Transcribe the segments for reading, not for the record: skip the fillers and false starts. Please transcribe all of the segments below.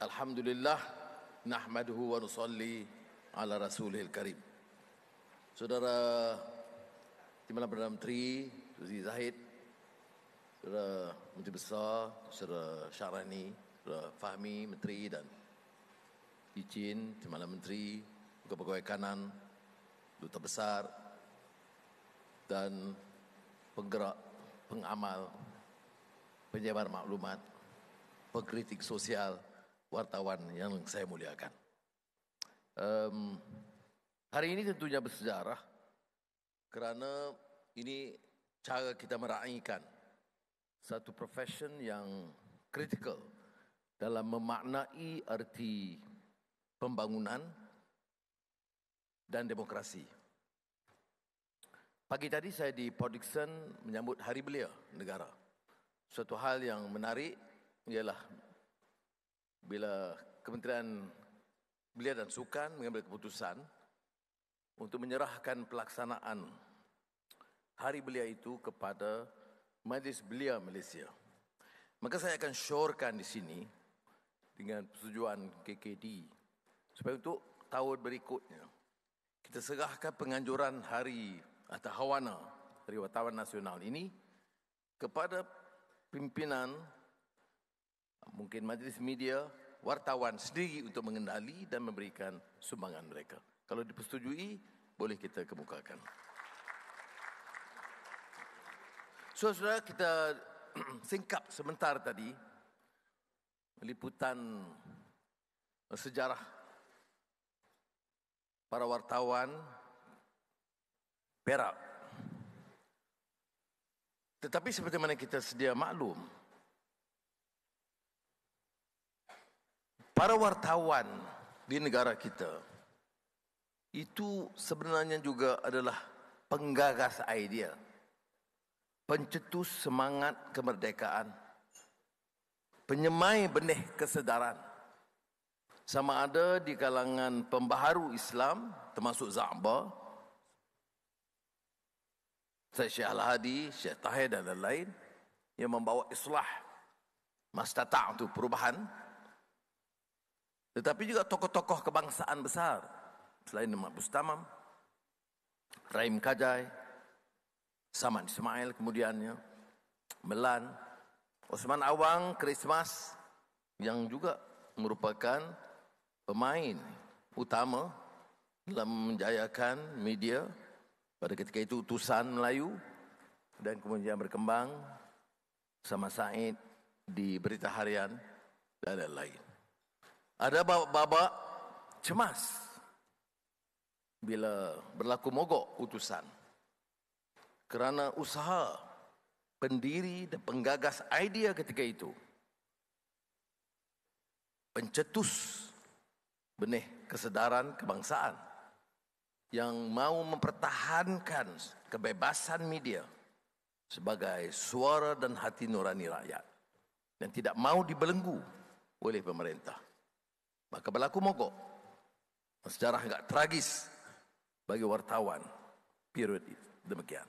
Alhamdulillah, nahmaduhu wa nusalli ala rasulihil karim. Saudara Timbalan Perdana Menteri Zul Zahid, Saudara Menteri Besar, Saudara Syahrani, Saudara Fahmi Menteri dan Icin Timbalan Menteri, Pegawai Kanan, Duta Besar dan penggerak, pengamal, penyebar maklumat, pengkritik sosial, wartawan yang saya muliakan. Hari ini tentunya bersejarah kerana ini cara kita meraihkan satu profession yang kritikal dalam memaknai arti pembangunan dan demokrasi. Pagi tadi saya di Port Dickson menyambut Hari Belia Negara. Suatu hal yang menarik ialah bila Kementerian Belia dan Sukan mengambil keputusan untuk menyerahkan pelaksanaan Hari Belia itu kepada Majlis Belia Malaysia. Maka saya akan syorkan di sini dengan persetujuan KKD supaya untuk tahun berikutnya kita serahkan penganjuran Hari atau Hawana Hari Wartawan Nasional ini kepada pimpinan, mungkin majlis media, wartawan sendiri untuk mengendali dan memberikan sumbangan mereka. Kalau dipersetujui, boleh kita kemukakan. Saudara, kita singkap sebentar tadi liputan sejarah para wartawan Perak. Tetapi seperti mana kita sedia maklum, para wartawan di negara kita itu sebenarnya juga adalah penggagas idea, pencetus semangat kemerdekaan, penyemai benih kesedaran, sama ada di kalangan pembaharu Islam termasuk Za'ba, Syekh Al-Hadi, Syekh Tahir dan lain-lain yang membawa islah mastata' untuk perubahan. Tetapi juga tokoh-tokoh kebangsaan besar selain Mak Bustamam, Rahim Kajai, Samad Ismail kemudiannya, Melan, Osman Awang, Christmas yang juga merupakan pemain utama dalam menjayakan media pada ketika itu utusan Melayu dan kemudian berkembang sama Said di Berita Harian dan lain-lain. Ada babak cemas bila berlaku mogok utusan kerana usaha pendiri dan penggagas idea ketika itu, pencetus benih kesedaran kebangsaan yang mau mempertahankan kebebasan media sebagai suara dan hati nurani rakyat dan tidak mau dibelenggu oleh pemerintah. Maka berlaku mogok. Sejarah agak tragis bagi wartawan period demikian.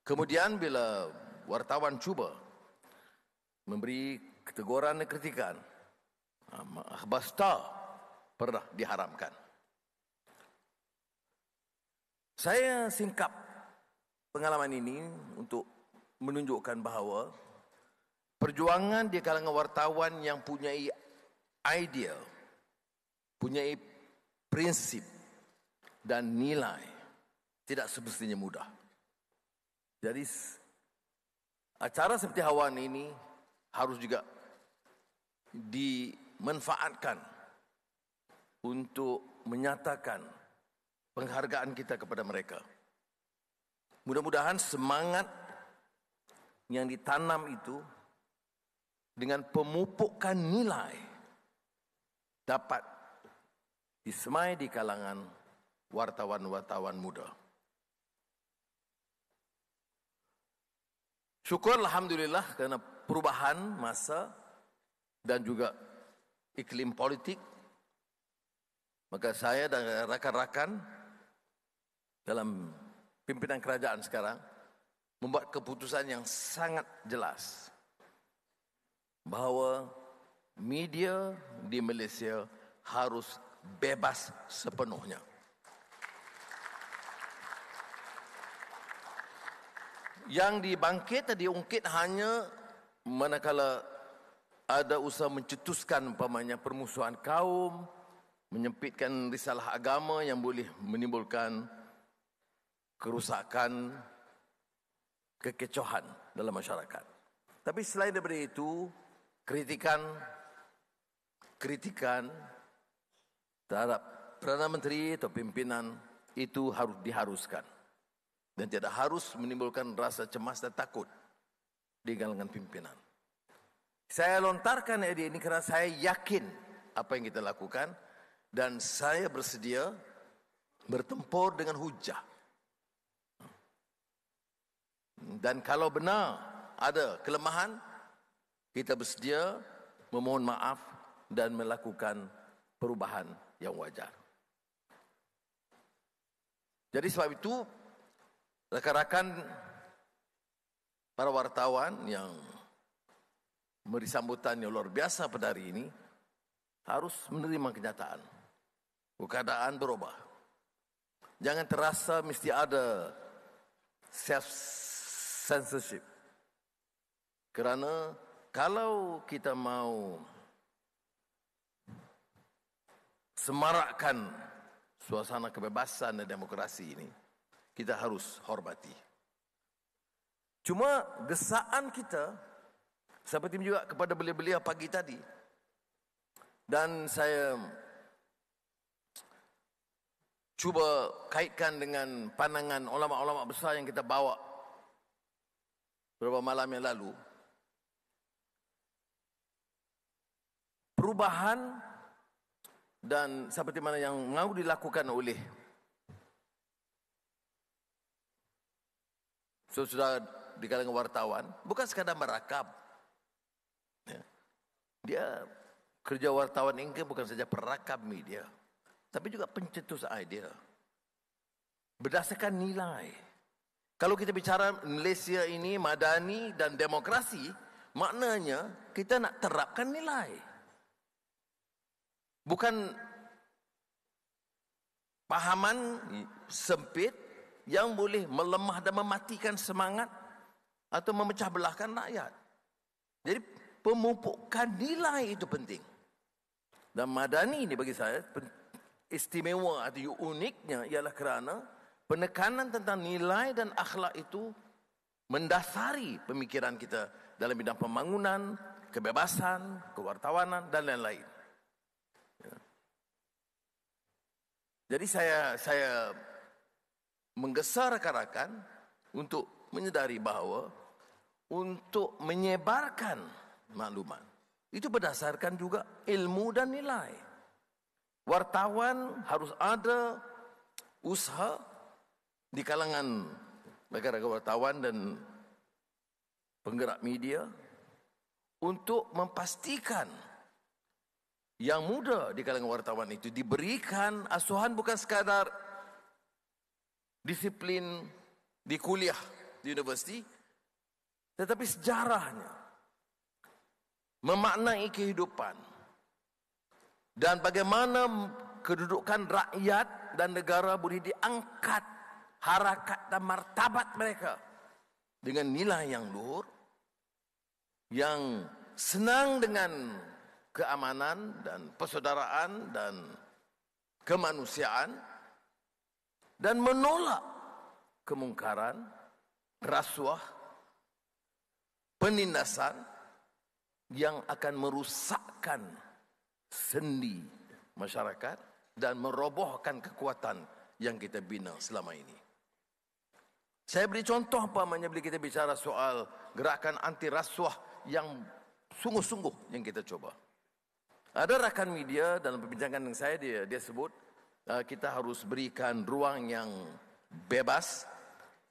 Kemudian bila wartawan cuba memberi keteguran dan kritikan, akhbar Star pernah diharamkan. Saya singkap pengalaman ini untuk menunjukkan bahawa perjuangan di kalangan wartawan yang punyai idea, punyai prinsip dan nilai tidak semestinya mudah. Jadi acara seperti Hawan ini harus juga dimanfaatkan untuk menyatakan penghargaan kita kepada mereka. Mudah-mudahan semangat yang ditanam itu dengan pemupukan nilai dapat disemai di kalangan wartawan-wartawan muda. Syukur alhamdulillah kerana perubahan masa dan juga iklim politik, maka saya dan rakan-rakan dalam pimpinan kerajaan sekarang membuat keputusan yang sangat jelas bahawa media di Malaysia harus bebas sepenuhnya. Yang diungkit hanya manakala ada usaha mencetuskan umpamanya permusuhan kaum, menyempitkan risalah agama yang boleh menimbulkan kerusakan, kekecohan dalam masyarakat. Tapi selain daripada itu, kritikan terhadap Perdana Menteri atau pimpinan itu diharuskan dan tidak harus menimbulkan rasa cemas dan takut di kalangan pimpinan. Saya lontarkan idea ini kerana saya yakin apa yang kita lakukan dan saya bersedia bertempur dengan hujah. Dan kalau benar ada kelemahan, kita bersedia memohon maaf dan melakukan perubahan yang wajar. Jadi sebab itu, rakan-rakan para wartawan yang memberi sambutan yang luar biasa pada hari ini harus menerima kenyataan. Keadaan berubah. Jangan terasa mesti ada self-censorship. Kerana kalau kita mau semarakkan suasana kebebasan dan demokrasi ini, kita harus hormati. Cuma desaan kita seperti juga kepada beliau-beliau pagi tadi. Dan saya cuba kaitkan dengan pandangan ulama-ulama besar yang kita bawa beberapa malam yang lalu. Perubahan dan seperti mana yang mau dilakukan oleh saudara di kalangan wartawan bukan sekadar merakam. Dia kerja wartawan ini bukan saja perakam media, tapi juga pencetus idea berdasarkan nilai. Kalau kita bicara Malaysia ini madani dan demokrasi, maknanya kita nak terapkan nilai, bukan pahaman sempit yang boleh melemah dan mematikan semangat atau memecah belahkan rakyat. Jadi pemupukan nilai itu penting. Dan madani ini bagi saya istimewa atau uniknya ialah kerana penekanan tentang nilai dan akhlak itu mendasari pemikiran kita dalam bidang pembangunan, kebebasan, kewartawanan dan lain-lain. Jadi saya menggesa rakan-rakan untuk menyedari bahawa untuk menyebarkan maklumat itu berdasarkan juga ilmu dan nilai. Wartawan harus ada usaha di kalangan rakan-rakan wartawan dan penggerak media untuk memastikan yang muda di kalangan wartawan itu diberikan asuhan bukan sekadar disiplin di kuliah di universiti, tetapi sejarahnya, memaknai kehidupan dan bagaimana kedudukan rakyat dan negara boleh diangkat harakat dan martabat mereka dengan nilai yang luhur, yang senang dengan keamanan dan persaudaraan dan kemanusiaan, dan menolak kemungkaran, rasuah, penindasan yang akan merusakkan sendi masyarakat dan merobohkan kekuatan yang kita bina selama ini. Saya beri contoh umpamanya bila kita bicara soal gerakan anti rasuah yang sungguh-sungguh yang kita coba. Ada rakan media dalam perbincangan dengan saya, dia sebut kita harus berikan ruang yang bebas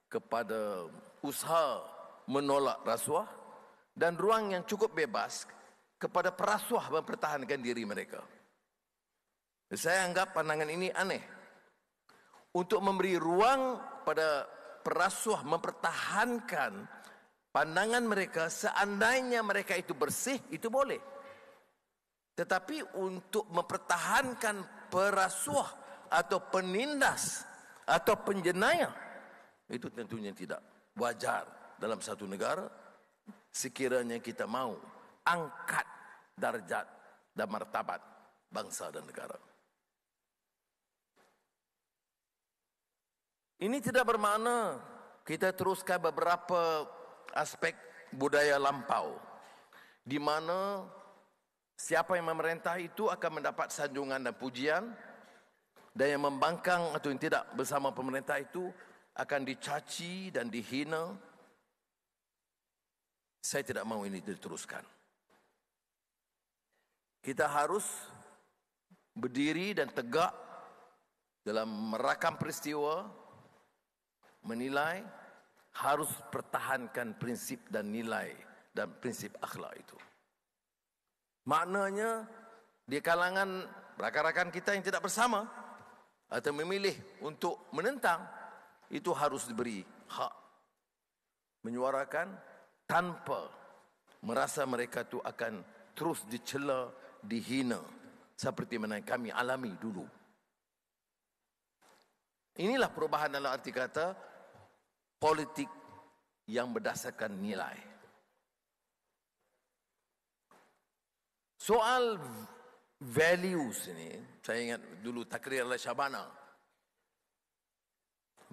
kepada usaha menolak rasuah dan ruang yang cukup bebas kepada perasuah mempertahankan diri mereka. Saya anggap pandangan ini aneh. Untuk memberi ruang pada perasuah mempertahankan pandangan mereka seandainya mereka itu bersih, itu boleh. Tetapi untuk mempertahankan perasuah atau penindas atau penjenayah, itu tentunya tidak wajar dalam satu negara sekiranya kita mau angkat darjat dan martabat bangsa dan negara. Ini tidak bermakna kita teruskan beberapa aspek budaya lampau, di mana siapa yang memerintah itu akan mendapat sanjungan dan pujian, dan yang membangkang atau yang tidak bersama pemerintah itu akan dicaci dan dihina. Saya tidak mahu ini diteruskan. Kita harus berdiri dan tegak dalam merakam peristiwa, menilai, harus pertahankan prinsip dan nilai dan prinsip akhlak itu. Maknanya di kalangan rakan-rakan kita yang tidak bersama atau memilih untuk menentang, itu harus diberi hak menyuarakan tanpa merasa mereka itu akan terus dicela, dihina seperti mana kami alami dulu. Inilah perubahan dalam arti kata politik yang berdasarkan nilai. Soal values ini, saya ingat dulu Takrir Al-Shabana,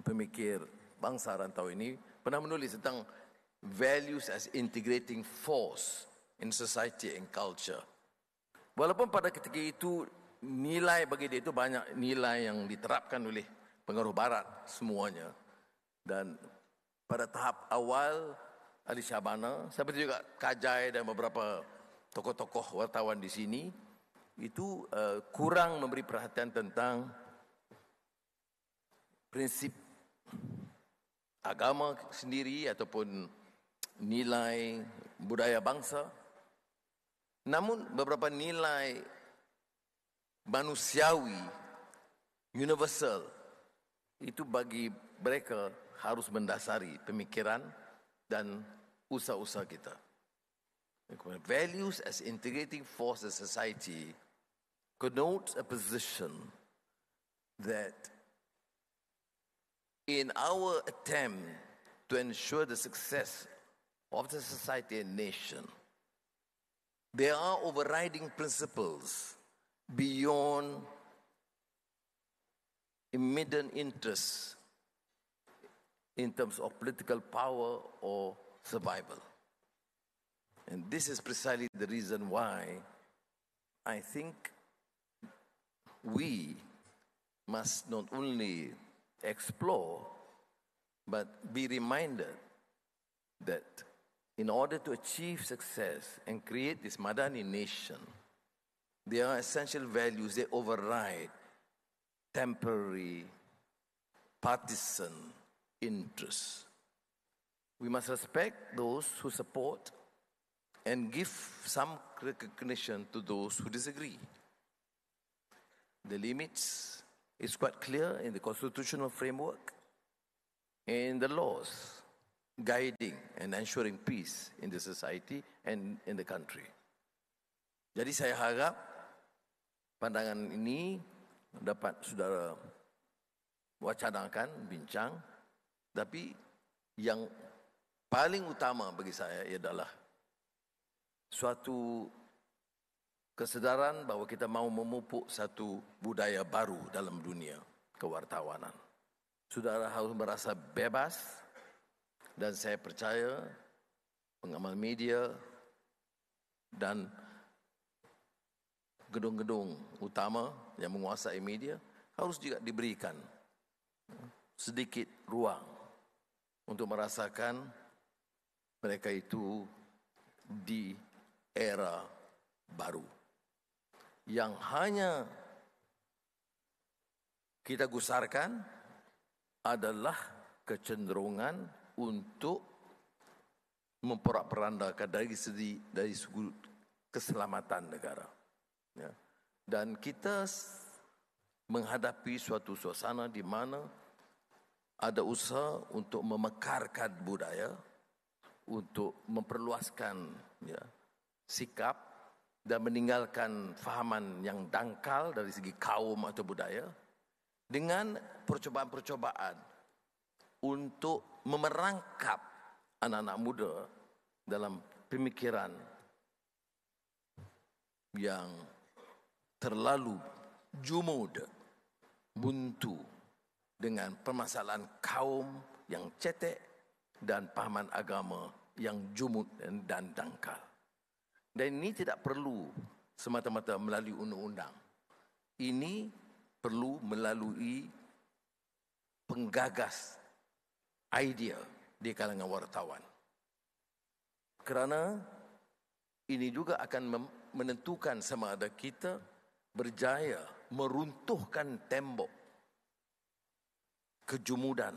pemikir bangsa rantau ini, pernah menulis tentang values as integrating force in society and culture. Walaupun pada ketika itu nilai bagi dia itu banyak nilai yang diterapkan oleh pengaruh barat semuanya. Dan pada tahap awal Ali Shabana, seperti juga Kajai dan beberapa tokoh-tokoh wartawan di sini, itu kurang memberi perhatian tentang prinsip agama sendiri ataupun nilai budaya bangsa. Namun beberapa nilai manusiawi, universal, itu bagi mereka harus mendasari pemikiran dan usaha-usaha kita. Values as integrating force in society connotes a position that in our attempt to ensure the success of the society and nation, there are overriding principles beyond immediate interests in terms of political power or survival. And this is precisely the reason why I think we must not only explore but be reminded that in order to achieve success and create this Madani nation, there are essential values that override temporary partisan interests. We must respect those who support and give some recognition to those who disagree. The limits is quite clear in the constitutional framework and the laws guiding and ensuring peace in the society and in the country. Jadi saya harap pandangan ini dapat saudara wacanakan, bincang, tapi yang paling utama bagi saya adalah suatu kesedaran bahawa kita mahu memupuk satu budaya baru dalam dunia kewartawanan. Saudara harus merasa bebas, dan saya percaya pengamal media dan gedung-gedung utama yang menguasai media harus juga diberikan sedikit ruang untuk merasakan mereka itu di era baru yang hanya kita gusarkan adalah kecenderungan untuk memperak-perandakan dari segi keselamatan negara. Ya. Dan kita menghadapi suatu suasana di mana ada usaha untuk memekarkan budaya, untuk memperluaskan ya, sikap dan meninggalkan fahaman yang dangkal dari segi kaum atau budaya dengan percobaan-percobaan untuk memerangkap anak-anak muda dalam pemikiran yang terlalu jumud, buntu dengan permasalahan kaum yang cetek dan pahaman agama yang jumud dan dangkal. Dan ini tidak perlu semata-mata melalui undang-undang. Ini perlu melalui penggagas idea di kalangan wartawan. Kerana ini juga akan menentukan sama ada kita berjaya meruntuhkan tembok kejumudan,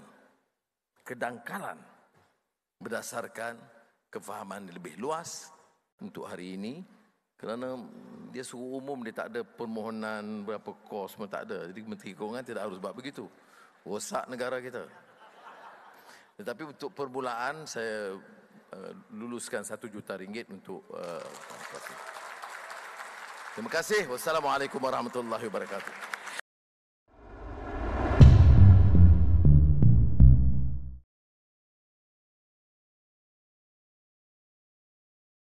kedangkalan berdasarkan kefahaman yang lebih luas untuk hari ini, kerana dia suruh umum, dia tak ada permohonan berapa kos pun tak ada. Jadi Menteri Keuangan tidak harus buat begitu, rosak negara kita. Tetapi untuk permulaan saya luluskan RM1 juta untuk terima kasih. Wassalamualaikum warahmatullahi wabarakatuh.